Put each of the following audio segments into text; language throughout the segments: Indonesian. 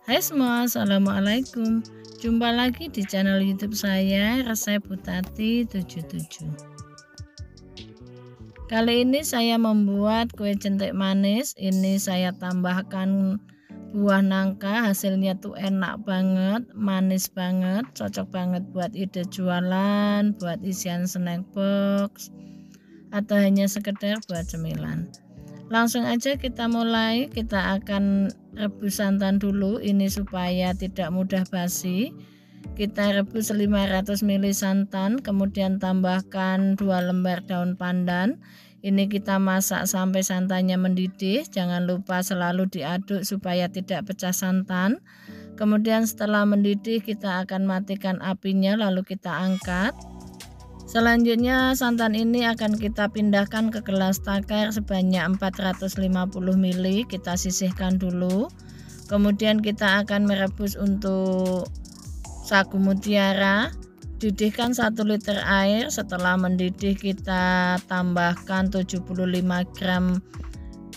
Hai semua, assalamualaikum. Jumpa lagi di channel YouTube saya, Resep Butati 77. Kali ini saya membuat kue jentik manis. Ini saya tambahkan buah nangka, hasilnya tuh enak banget, manis banget, cocok banget buat ide jualan, buat isian snack box, atau hanya sekedar buat cemilan. Langsung aja kita mulai. Kita akan rebus santan dulu, ini supaya tidak mudah basi. Kita rebus 500 ml santan, kemudian tambahkan 2 lembar daun pandan. Ini kita masak sampai santannya mendidih. Jangan lupa selalu diaduk supaya tidak pecah santan. Kemudian setelah mendidih kita akan matikan apinya, lalu kita angkat. Selanjutnya santan ini akan kita pindahkan ke gelas takar sebanyak 450 ml. Kita sisihkan dulu. Kemudian kita akan merebus untuk sagu mutiara. Didihkan 1 liter air. Setelah mendidih kita tambahkan 75 gram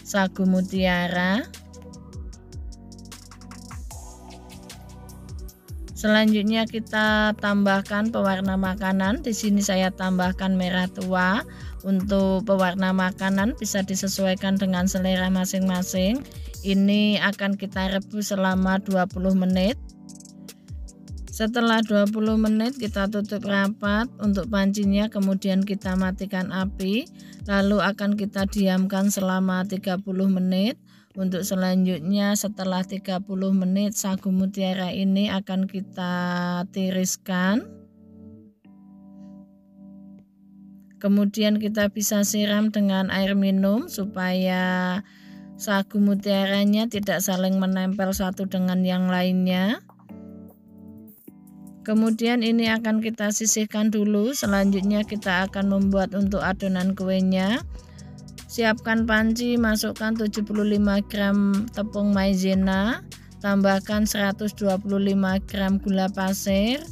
sagu mutiara. Selanjutnya kita tambahkan pewarna makanan. Di sini saya tambahkan merah tua. Untuk pewarna makanan bisa disesuaikan dengan selera masing-masing. Ini akan kita rebus selama 20 menit. Setelah 20 menit kita tutup rapat untuk pancinya, kemudian kita matikan api. Lalu akan kita diamkan selama 30 menit. Untuk selanjutnya setelah 30 menit sagu mutiara ini akan kita tiriskan. Kemudian kita bisa siram dengan air minum supaya sagu mutiaranya tidak saling menempel satu dengan yang lainnya. Kemudian ini akan kita sisihkan dulu. Selanjutnya kita akan membuat untuk adonan kuenya. Siapkan panci, masukkan 75 gram tepung maizena, tambahkan 125 gram gula pasir,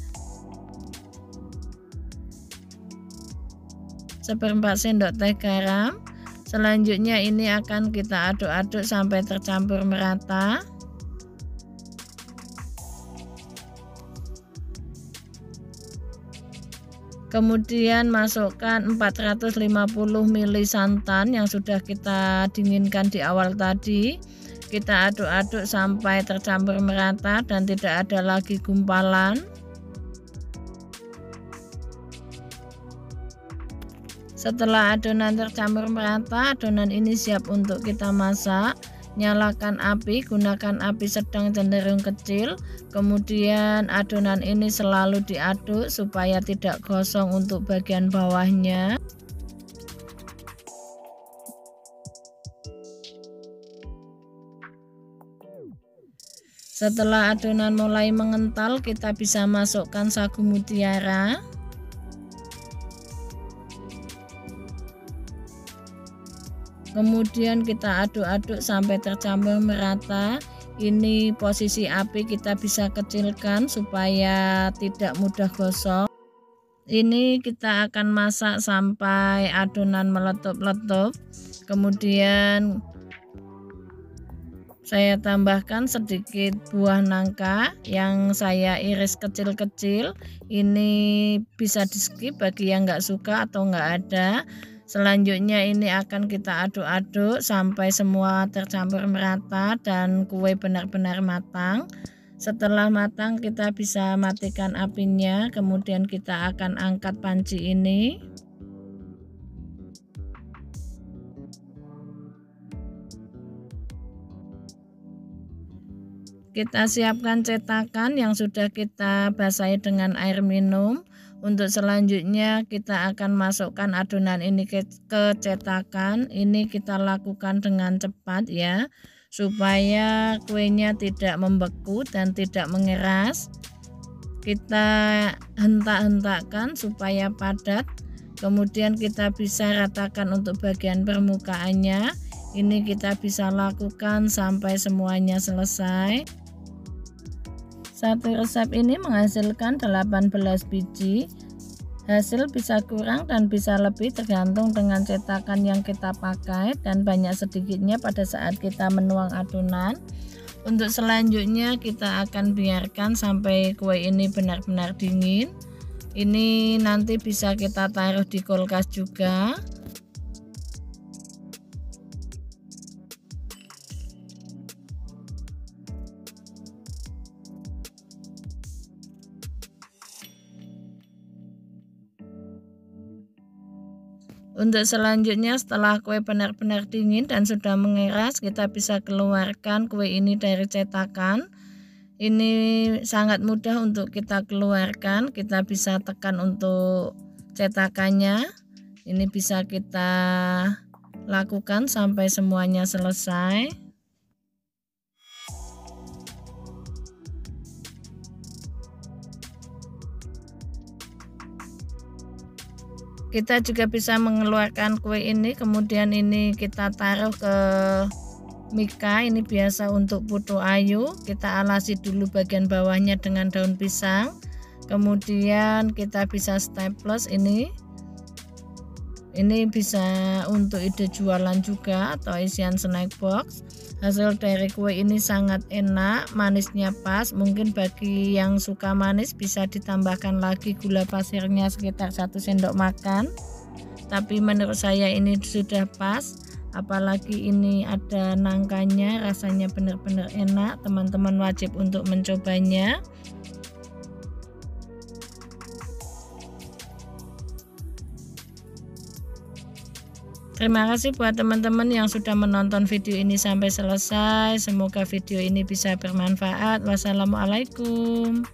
1/4 sendok teh garam. Selanjutnya ini akan kita aduk-aduk sampai tercampur merata. Kemudian masukkan 450 ml santan yang sudah kita dinginkan di awal tadi. Kita aduk-aduk sampai tercampur merata dan tidak ada lagi gumpalan. Setelah adonan tercampur merata, adonan ini siap untuk kita masak. Nyalakan api, gunakan api sedang cenderung kecil. Kemudian adonan ini selalu diaduk supaya tidak gosong untuk bagian bawahnya. Setelah adonan mulai mengental, kita bisa masukkan sagu mutiara. Kemudian kita aduk-aduk sampai tercampur merata. Ini posisi api kita bisa kecilkan supaya tidak mudah gosong. Ini kita akan masak sampai adonan meletup-letup. Kemudian saya tambahkan sedikit buah nangka yang saya iris kecil-kecil. Ini bisa di skip bagi yang nggak suka atau nggak ada. Selanjutnya ini akan kita aduk-aduk sampai semua tercampur merata dan kue benar-benar matang. Setelah matang kita bisa matikan apinya, kemudian kita akan angkat panci ini. Kita siapkan cetakan yang sudah kita basahi dengan air minum. Untuk selanjutnya kita akan masukkan adonan ini ke cetakan. Ini kita lakukan dengan cepat ya, supaya kuenya tidak membeku dan tidak mengeras. Kita hentak-hentakkan supaya padat. Kemudian kita bisa ratakan untuk bagian permukaannya. Ini kita bisa lakukan sampai semuanya selesai. Satu resep ini menghasilkan 18 biji. Hasil bisa kurang dan bisa lebih tergantung dengan cetakan yang kita pakai dan banyak sedikitnya pada saat kita menuang adonan. Untuk selanjutnya kita akan biarkan sampai kue ini benar-benar dingin. Ini nanti bisa kita taruh di kulkas juga. Untuk selanjutnya, setelah kue benar-benar dingin dan sudah mengeras, kita bisa keluarkan kue ini dari cetakan. Ini sangat mudah untuk kita keluarkan. Kita bisa tekan untuk cetakannya. Ini bisa kita lakukan sampai semuanya selesai. Kita juga bisa mengeluarkan kue ini, kemudian ini kita taruh ke mika. Ini biasa untuk putu ayu. Kita alasi dulu bagian bawahnya dengan daun pisang. Kemudian kita bisa staples ini. Ini bisa untuk ide jualan juga atau isian snack box. Hasil dari kue ini sangat enak, manisnya pas. Mungkin bagi yang suka manis bisa ditambahkan lagi gula pasirnya sekitar 1 sendok makan. Tapi menurut saya ini sudah pas. Apalagi ini ada nangkanya, rasanya benar-benar enak. Teman-teman wajib untuk mencobanya. Terima kasih buat teman-teman yang sudah menonton video ini sampai selesai. Semoga video ini bisa bermanfaat. Wassalamualaikum.